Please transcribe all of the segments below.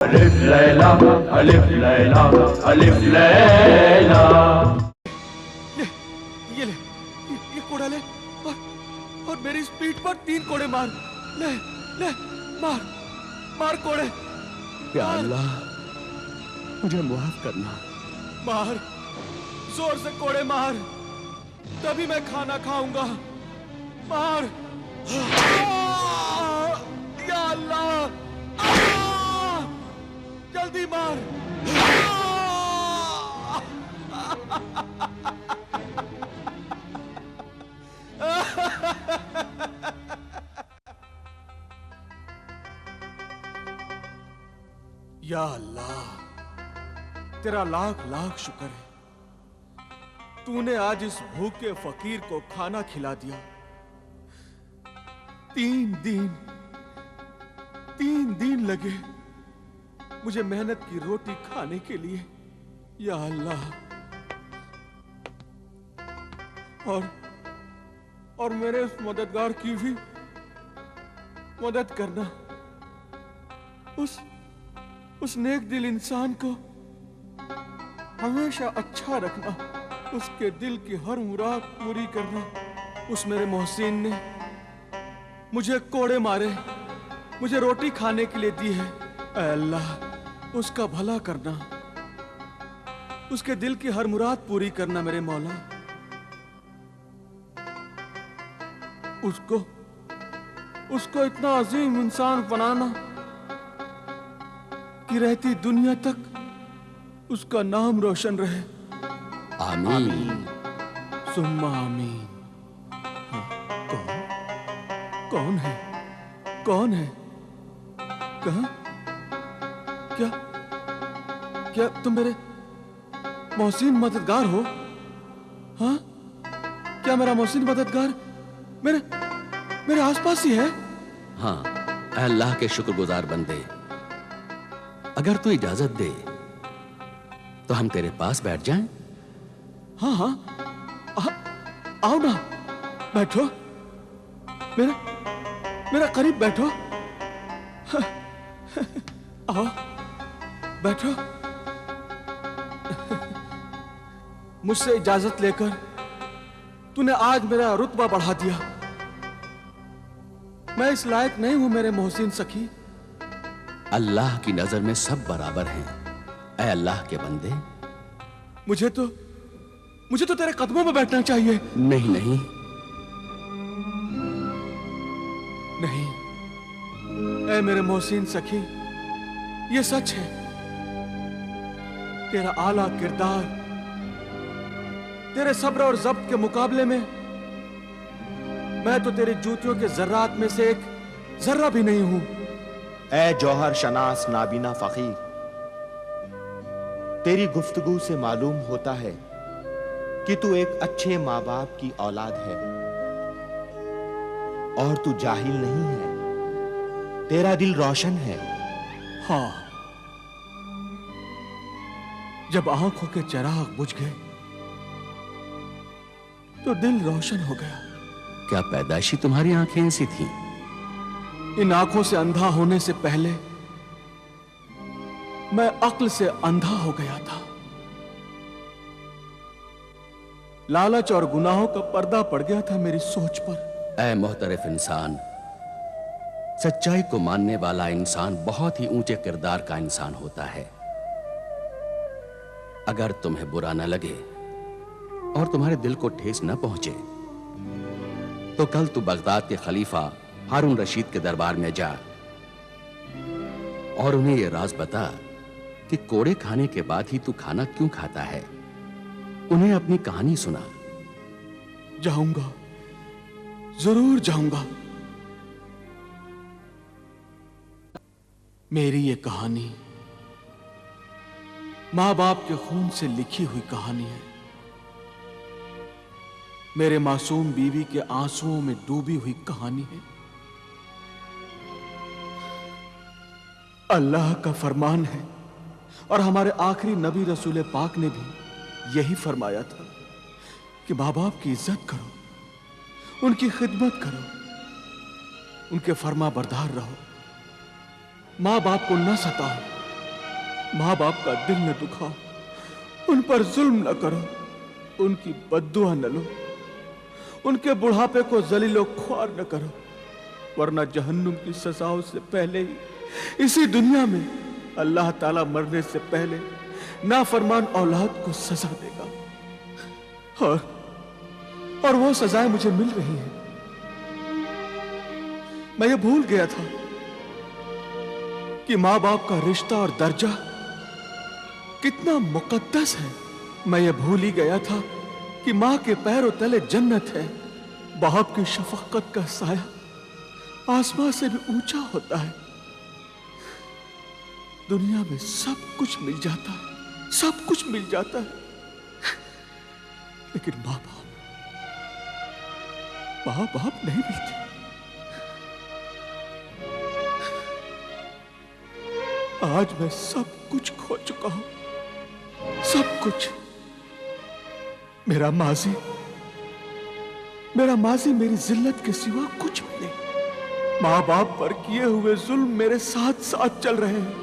अलिफ लैला, अलिफ लैला, अलिफ लैला। ये ले, ये कोड़ा ले और मेरी इस पीठ पर 3 कोड़े मार। ले ले, मार मार कोड़े। या अल्लाह, मुझे माफ करना। मार, जोर से कोड़े मार, तभी मैं खाना खाऊंगा। मार। या अल्लाह, जल्दी मार। या अल्लाह, तेरा लाख लाख शुक्र है, तूने आज इस भूखे फकीर को खाना खिला दिया। 3 दिन लगे मुझे मेहनत की रोटी खाने के लिए। या अल्लाह, और मेरे उस मददगार की भी मदद करना। उस नेक दिल इंसान को हमेशा अच्छा रखना, उसके दिल की हर मुराद पूरी करना। उस मेरे मोहसिन ने मुझे कोड़े मारे, मुझे रोटी खाने के लिए दी है। ऐ अल्लाह, उसका भला करना, उसके दिल की हर मुराद पूरी करना मेरे मौला। उसको इतना अजीम इंसान बनाना कि रहती दुनिया तक उसका नाम रोशन रहे। आमीन। सुम्मा आमीन। हाँ, कौन है? कौन है? कहाँ? क्या तुम मेरे मोहसिन मददगार हो? हाँ, क्या मेरा मोहसिन मददगार मेरे आसपास ही है? हाँ, अल्लाह के शुक्रगुजार बंदे, अगर तू इजाजत दे तो हम तेरे पास बैठ जाएं? हाँ, आओ ना, बैठो, मेरा करीब बैठो। आओ, बैठो। मुझसे इजाजत लेकर तूने आज मेरा रुतबा बढ़ा दिया। मैं इस लायक नहीं हूं मेरे मोहसिन सखी। अल्लाह की नजर में सब बराबर हैं। ऐ अल्लाह के बंदे, मुझे तो तेरे कदमों में बैठना चाहिए। नहीं, ऐ मेरे मोहसिन सखी, ये सच है, तेरा आला किरदार, तेरे सब्र और ज़ब्त के मुकाबले में मैं तो तेरी जूतियों के जर्रात में से एक जर्रा भी नहीं हूं। ऐ जौहर शनास नाबीना फकीर, तेरी गुफ्तगू से मालूम होता है कि तू एक अच्छे माँ बाप की औलाद है और तू जाहिल नहीं है, तेरा दिल रोशन है। हाँ, जब आंखों के चिराग बुझ गए तो दिल रोशन हो गया। क्या पैदाइशी तुम्हारी आंखें ऐसी थी? इन आंखों से अंधा होने से पहले मैं अक्ल से अंधा हो गया था। लालच और गुनाहों का पर्दा पड़ गया था मेरी सोच पर। ऐ मोहतरफ इंसान, सच्चाई को मानने वाला इंसान बहुत ही ऊंचे किरदार का इंसान होता है। अगर तुम्हें बुरा न लगे और तुम्हारे दिल को ठेस न पहुंचे तो कल तू बगदाद के खलीफा हारून रशीद के दरबार में जा और उन्हें यह राज बता कि कोड़े खाने के बाद ही तू खाना क्यों खाता है। उन्हें अपनी कहानी सुना। जाऊंगा, जरूर जाऊंगा। मेरी ये कहानी मां बाप के खून से लिखी हुई कहानी है। मेरे मासूम बीवी के आंसुओं में डूबी हुई कहानी है। अल्लाह का फरमान है और हमारे आखिरी नबी रसूल पाक ने भी यही फरमाया था कि मां बाप की इज्जत करो, उनकी खिदमत करो, उनके फरमा बरदार रहो, मां बाप को न सताओ, माँ बाप का दिल न दुखाओ, उन पर जुल्म न करो, उनकी बद्दुआ न लो, उनके बुढ़ापे को जलीलो ख्वार न करो, वरना जहन्नुम की सजाओं से पहले ही इसी दुनिया में अल्लाह ताला मरने से पहले नाफरमान औलाद को सजा देगा। और वो सजाएं मुझे मिल रही हैं। मैं ये भूल गया था कि माँ बाप का रिश्ता और दर्जा कितना मुकद्दस है। मैं ये भूल ही गया था कि माँ के पैरों तले जन्नत है। बाप की शफकत का साया आसमां से भी ऊंचा होता है। दुनिया में सब कुछ मिल जाता है, सब कुछ मिल जाता है, लेकिन माँ बाप नहीं मिलते। आज मैं सब कुछ खो चुका हूं, सब कुछ। मेरा माजी मेरी जिल्लत के सिवा कुछ भी नहीं। माँ बाप पर किए हुए जुल्म मेरे साथ साथ चल रहे हैं।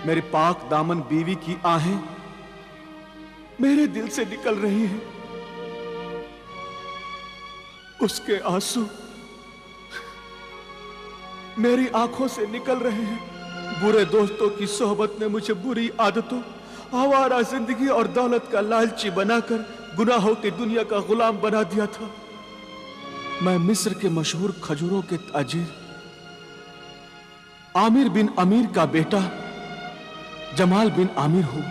मेरी पाक दामन बीवी की आहें मेरे दिल से निकल रही हैं। उसके आंसू मेरी आंखों से निकल रहे हैं। बुरे दोस्तों की सोहबत ने मुझे बुरी आदतों, आवारा जिंदगी और दौलत का लालची बनाकर गुनाहों की दुनिया का गुलाम बना दिया था। मैं मिस्र के मशहूर खजूरों के ताजिर आमिर बिन अमीर का बेटा जमाल बिन आमिर हूं।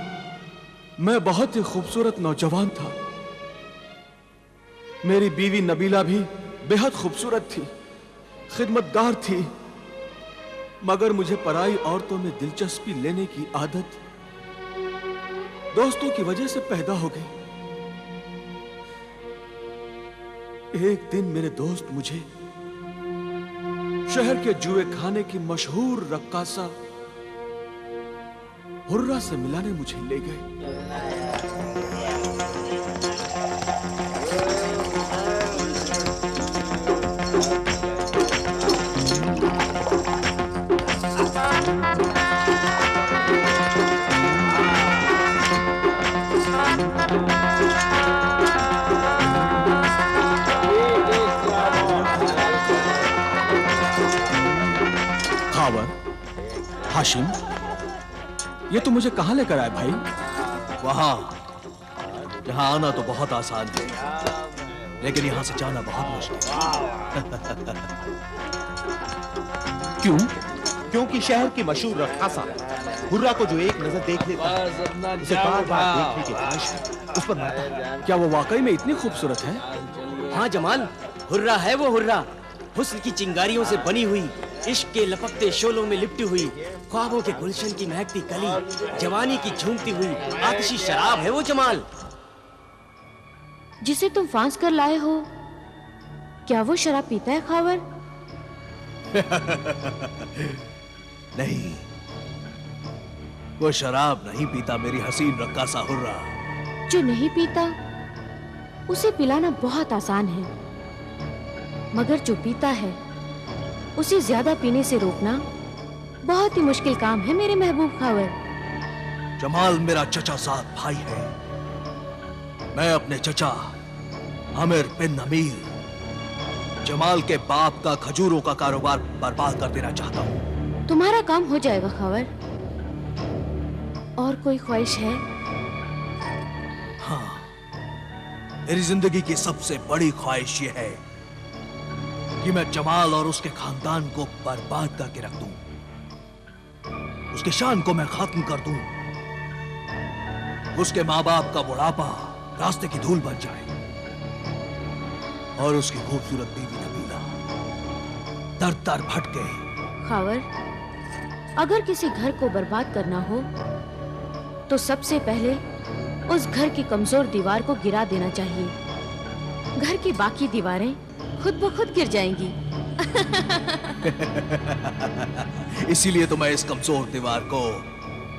मैं बहुत ही खूबसूरत नौजवान था। मेरी बीवी नबीला भी बेहद खूबसूरत थी, खिदमतगार थी, मगर मुझे पराई औरतों में दिलचस्पी लेने की आदत दोस्तों की वजह से पैदा हो गई। एक दिन मेरे दोस्त मुझे शहर के जुए खाने की मशहूर रक्कासा हुर्रा से मिलाने मुझे ले गए। हाशिम, ये तो मुझे कहां लेकर आए भाई? वहां जहां आना तो बहुत आसान है, लेकिन यहां से जाना बहुत मुश्किल। क्यों? क्योंकि शहर की मशहूर रक्कासा हुर्रा को जो एक नजर देख लेता है, उसे बार बार देखने की ख्वाहिश उस पर मरता है। क्या वो वाकई में इतनी खूबसूरत है? हाँ जमाल, हुर्रा है वो हुर्रा। हुस्न की चिंगारियों से बनी हुई, इश्क के लपकते शोलों में लिपटी हुई, ख्वाबों के गुलशन की महकती कली, जवानी की झूमती हुई आतिशी शराब है वो जमाल। जिसे तुम फांस कर लाए हो, क्या वो शराब पीता है खावर? नहीं, वो शराब नहीं पीता मेरी हसीन रक्कासा हुर्रा। जो नहीं पीता उसे पिलाना बहुत आसान है, मगर जो पीता है उसे ज्यादा पीने से रोकना बहुत ही मुश्किल काम है मेरे महबूब खावर। जमाल मेरा चचा साथ भाई है। मैं अपने चचा आमिर बिन अमीर जमाल के बाप का खजूरों का कारोबार बर्बाद कर देना चाहता हूँ। तुम्हारा काम हो जाएगा खावर। और कोई ख्वाहिश है? हाँ, मेरी जिंदगी की सबसे बड़ी ख्वाहिश यह है कि मैं जमाल और उसके खानदान को बर्बाद करके रख दूं, उसके शान को मैं खत्म कर दूं, उसके माँ बाप का बुढ़ापा रास्ते की धूल बन जाए और उसकी खूबसूरत बीवी नबीला दर दर भटके। खावर, अगर किसी घर को बर्बाद करना हो तो सबसे पहले उस घर की कमजोर दीवार को गिरा देना चाहिए। घर की बाकी दीवारें खुद ब खुद गिर जाएंगी। इसीलिए तो मैं इस कमजोर दीवार को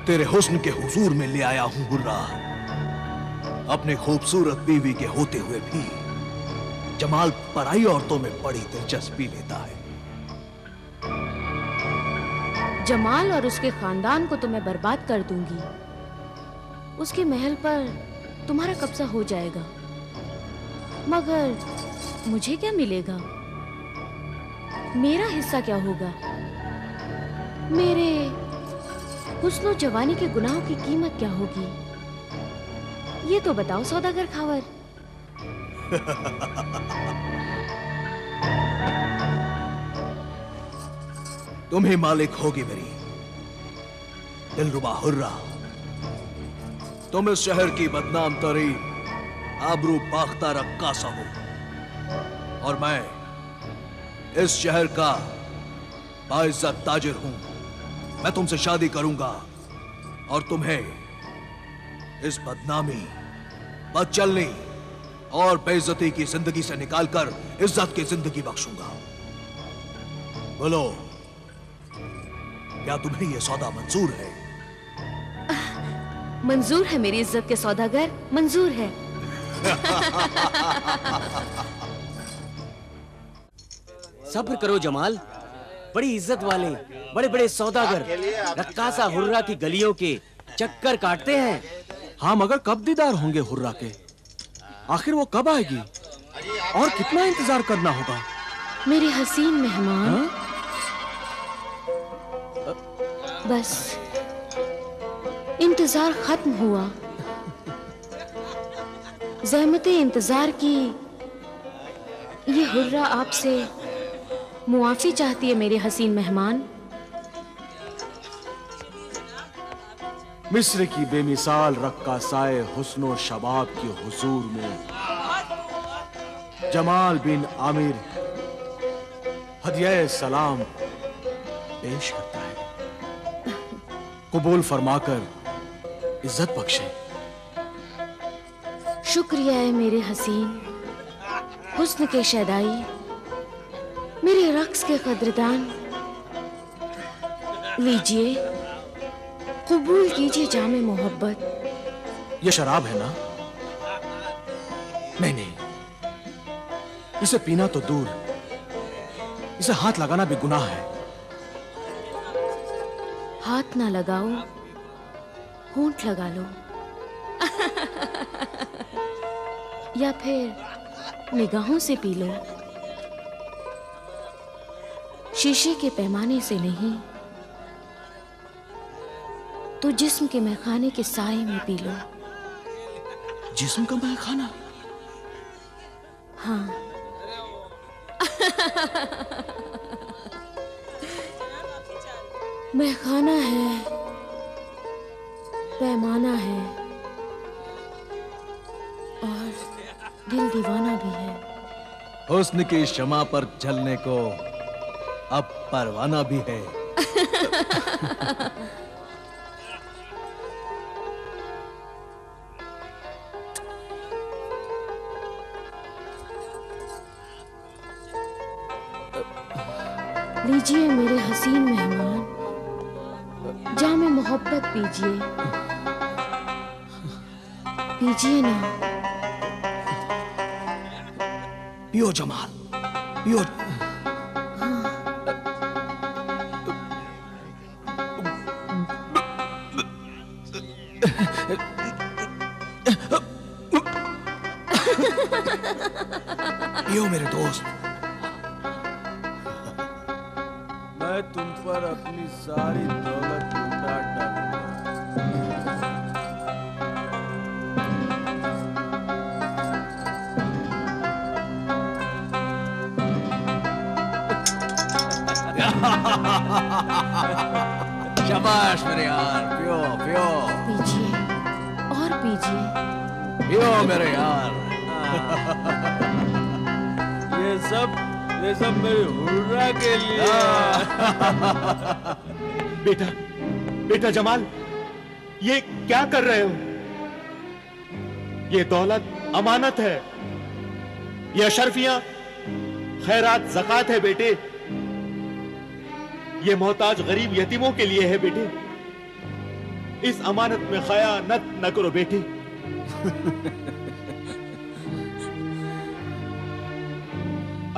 तेरे हुस्न के हुजूर में ले आया हूं हुर्रा। अपनी खूबसूरत बीवी के होते हुए भी जमाल पराई औरतों में बड़ी दिलचस्पी लेता है। जमाल और उसके खानदान को तो मैं बर्बाद कर दूंगी। उसके महल पर तुम्हारा कब्जा हो जाएगा, मगर मुझे क्या मिलेगा? मेरा हिस्सा क्या होगा? मेरे हुस्न और जवानी के गुनाहों की कीमत क्या होगी? ये तो बताओ सौदागर खावर। तुम ही मालिक होगी मेरी दिलरुबा हुर्रा। तुम इस शहर की बदनाम तरीन आबरू बाख्ता रक्कासा हो, और मैं इस शहर का बाइज्जत ताजिर हूं। मैं तुमसे शादी करूंगा और तुम्हें इस बदनामी, बदचलनी और बेइज्जती की जिंदगी से निकालकर इज्जत की जिंदगी बख्शूंगा। बोलो, क्या तुम्हें यह सौदा मंजूर है? मंजूर है मेरी इज्जत के सौदागर, मंजूर है। सब्र करो जमाल, बड़ी इज्जत वाले बड़े बड़े सौदागर रक्कासा हुर्रा की गलियों के चक्कर काटते हैं। हाँ, मगर कब दीदार होंगे हुर्रा के? आखिर वो कब आएगी और कितना इंतजार करना होगा? मेरे हसीन मेहमान, बस इंतजार खत्म हुआ। ज़हमते इंतजार की ये हुर्रा आपसे मुआफी चाहती है मेरे हसीन मेहमान। मिस्र की बेमिसाल रक्कासाए हुस्नो शबाब के हुजूर में जमाल बिन आमिर हदिया सलाम पेश करता है। कबूल फरमाकर इज्जत बख्शे। शुक्रिया है मेरे हसीन हुस्न के शैदाई, मेरे रक्स के कदरदान। लीजिए, कबूल कीजिए जामे मोहब्बत। ये शराब है ना? नहीं नहीं, इसे पीना तो दूर, इसे हाथ लगाना भी गुनाह है। हाथ ना लगाओ, होंठ लगा लो। या फिर निगाहों से पी लो। शीशे के पैमाने से नहीं, तो जिस्म के मैखाने के साए में पी लो। जिस्म का मैखाना? हाँ। मैखाना है, पैमाना है, और दिल दीवाना भी है। हुस्न की शमा पर जलने को अब परवाना भी है। लीजिए मेरे हसीन मेहमान, जामे मोहब्बत पीजिए। पीजिए ना। पियो जमाल, पियो। पियो मेरे दोस्त। मैं तुम पर अपनी सारी दौलत लुटा डालूंगा। शाबाश मेरे यार, पियो पियो पीजिए और पीजिए। पियो मेरे यार। ये सब मेरे हुर्रा के लिए। बेटा, बेटा जमाल, ये क्या कर रहे हो? ये दौलत अमानत है, ये अशरफियां खैरात ज़कात है बेटे। ये मोहताज गरीब यतीमों के लिए है बेटे। इस अमानत में खयानत न करो बेटे।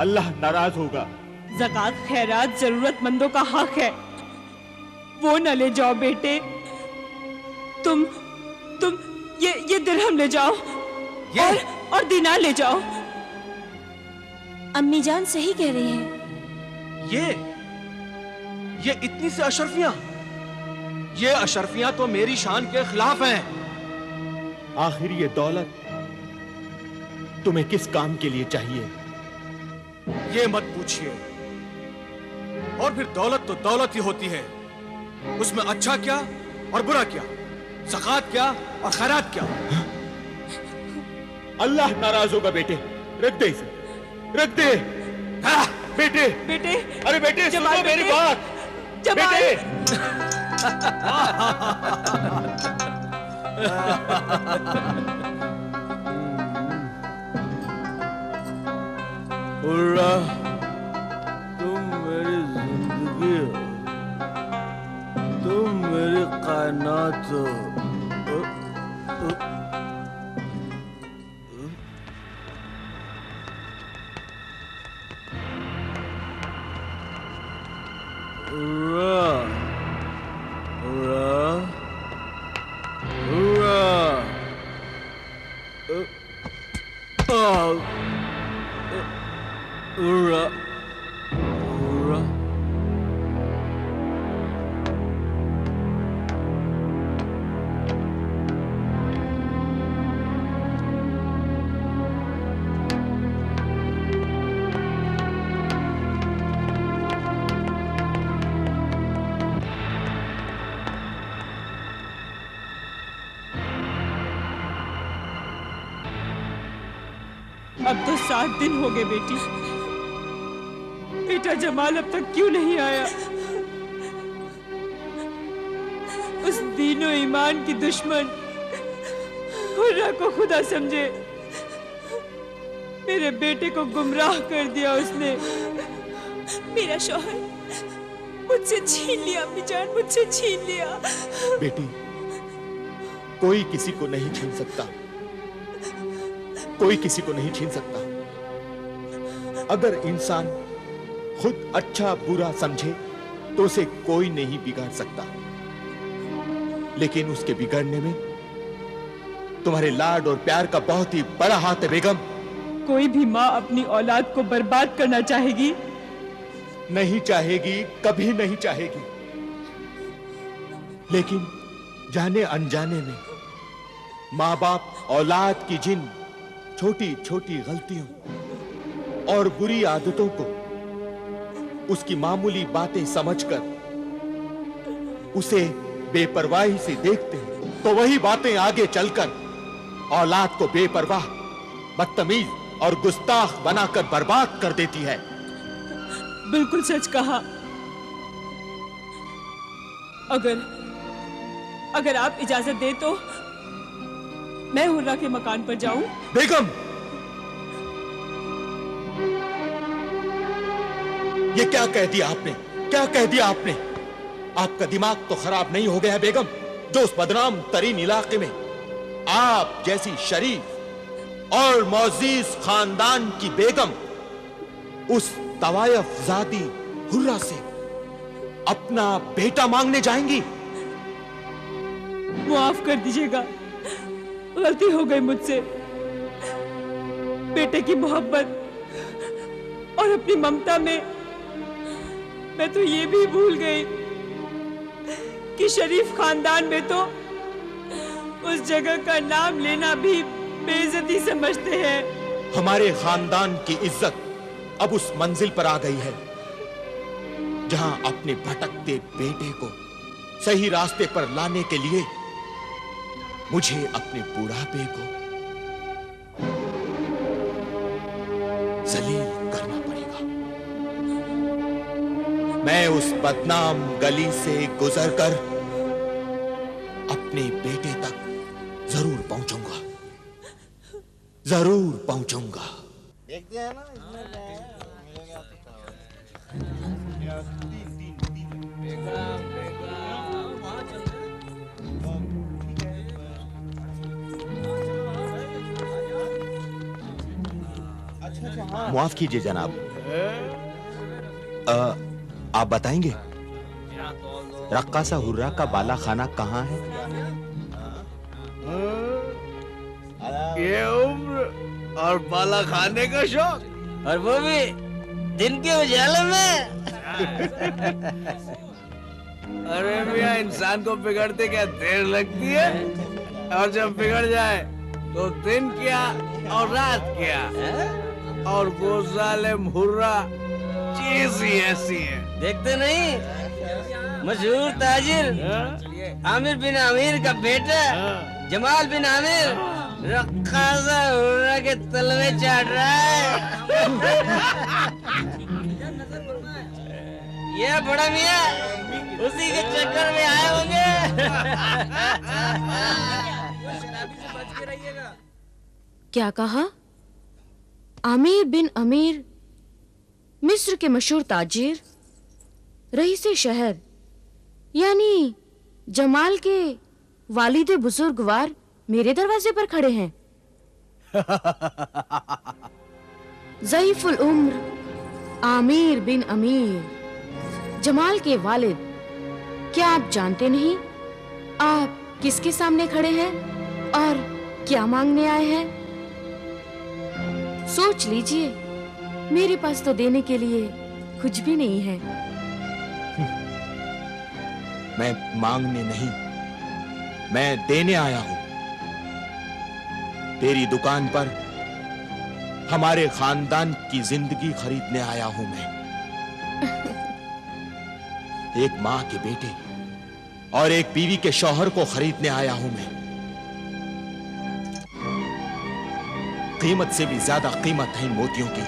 अल्लाह नाराज होगा। ज़कात खैरात जरूरतमंदों का हक है। वो न ले जाओ बेटे। तुम ये दिरहम ले जाओ और दिनार ले जाओ। अम्मी जान सही कह रही हैं। ये इतनी सी अशरफियां, ये अशरफियां तो मेरी शान के खिलाफ हैं। आखिर ये दौलत तुम्हें किस काम के लिए चाहिए? ये मत पूछिए। और फिर दौलत तो दौलत ही होती है, उसमें अच्छा क्या और बुरा क्या, ज़कात क्या और खैरात क्या। अल्लाह नाराज होगा बेटे, रख दे इसे, रख दे। बेटे बेटे, अरे बेटे सुनो जमाल मेरी बेटे, बात। जमाल। बेटे हुर्रा, तुम मेरी जिंदगी हो, तुम मेरी कायनात हो। Hurrah, hurrah, hurrah, hurrah, hurrah. अब तो 7 दिन हो गए बेटी। बेटा जमाल अब तक क्यों नहीं आया? उस दीनो ईमान की दुश्मन हुर्रा को खुदा समझे मेरे बेटे को गुमराह कर दिया उसने। मेरा शौहर मुझसे छीन लिया अम्मी जान, मुझसे छीन लिया। बेटी, कोई किसी को नहीं छीन सकता, कोई किसी को नहीं छीन सकता। अगर इंसान खुद अच्छा बुरा समझे तो उसे कोई नहीं बिगाड़ सकता, लेकिन उसके बिगड़ने में तुम्हारे लाड और प्यार का बहुत ही बड़ा हाथ है बेगम। कोई भी माँ अपनी औलाद को बर्बाद करना चाहेगी? नहीं चाहेगी, कभी नहीं चाहेगी, लेकिन जाने अनजाने में माँ बाप औलाद की जिन छोटी छोटी गलतियों और बुरी आदतों को उसकी मामूली बातें समझकर उसे बेपरवाही से देखते हैं, तो वही बातें आगे चलकर औलाद को बेपरवाह, बदतमीज और गुस्ताख बनाकर बर्बाद कर देती है। बिल्कुल सच कहा। अगर आप इजाजत दे तो मैं हुर्रा के मकान पर जाऊं? बेगम, ये क्या कह दिया आपने, क्या कह दिया आपने? आपका दिमाग तो खराब नहीं हो गया है बेगम, जो उस बदनाम तरीन इलाके में आप जैसी शरीफ और मोअज़्ज़िज़ खानदान की बेगम उस तवायफ ज़ादी हुर्रा से अपना बेटा मांगने जाएंगी? माफ कर दीजिएगा, गलती हो गई मुझसे। बेटे की मोहब्बत और अपनी ममता में मैं तो ये भी भूल गई कि शरीफ खानदान में तो उस जगह का नाम लेना भी बेइज्जती समझते हैं। हमारे खानदान की इज्जत अब उस मंजिल पर आ गई है जहां अपने भटकते बेटे को सही रास्ते पर लाने के लिए मुझे अपने बुढ़ापे को जलील करना पड़ेगा। मैं उस बदनाम गली से गुजरकर अपने बेटे तक जरूर पहुंचूंगा, जरूर पहुंचूंगा। देखते हैं ना माफ कीजिए जनाब, आप बताएंगे? रक्कासा हुर्रा का बाला खाना कहाँ है? ये उम्र और बाला खाने का शौक, और वो भी दिन के उजाले में। अरे मियाँ, इंसान को बिगड़ते क्या देर लगती है, और जब बिगड़ जाए तो दिन क्या और रात क्या। और वो जालिम हुर्रा चीज ही ऐसी है। देखते नहीं, मशहूर ताजिर आमिर बिन आमिर का बेटा जमाल बिन आमिर रक्कासा हुर्रा के तलवे चाट रहा है। ये बड़ा मियाँ उसी के चक्कर में आए होंगे। क्या कहा? आमिर बिन अमीर, मिस्र के मशहूर ताजिर, रईसे शहर, यानी जमाल के वालिद बुजुर्गवार मेरे दरवाजे पर खड़े हैं। ज़ईफुल उम्र आमिर बिन अमीर, जमाल के वालिद। क्या आप जानते नहीं आप किसके सामने खड़े हैं और क्या मांगने आए हैं? सोच लीजिए, मेरे पास तो देने के लिए कुछ भी नहीं है। मैं मांगने नहीं, मैं देने आया हूं। तेरी दुकान पर हमारे खानदान की जिंदगी खरीदने आया हूं मैं। एक मां के बेटे और एक बीवी के शौहर को खरीदने आया हूं मैं। कीमत से भी ज्यादा कीमत है इन मोतियों की।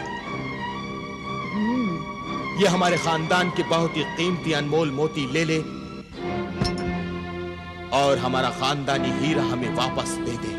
ये हमारे खानदान के बहुत ही कीमती अनमोल मोती ले ले और हमारा खानदानी हीरा हमें वापस दे दे।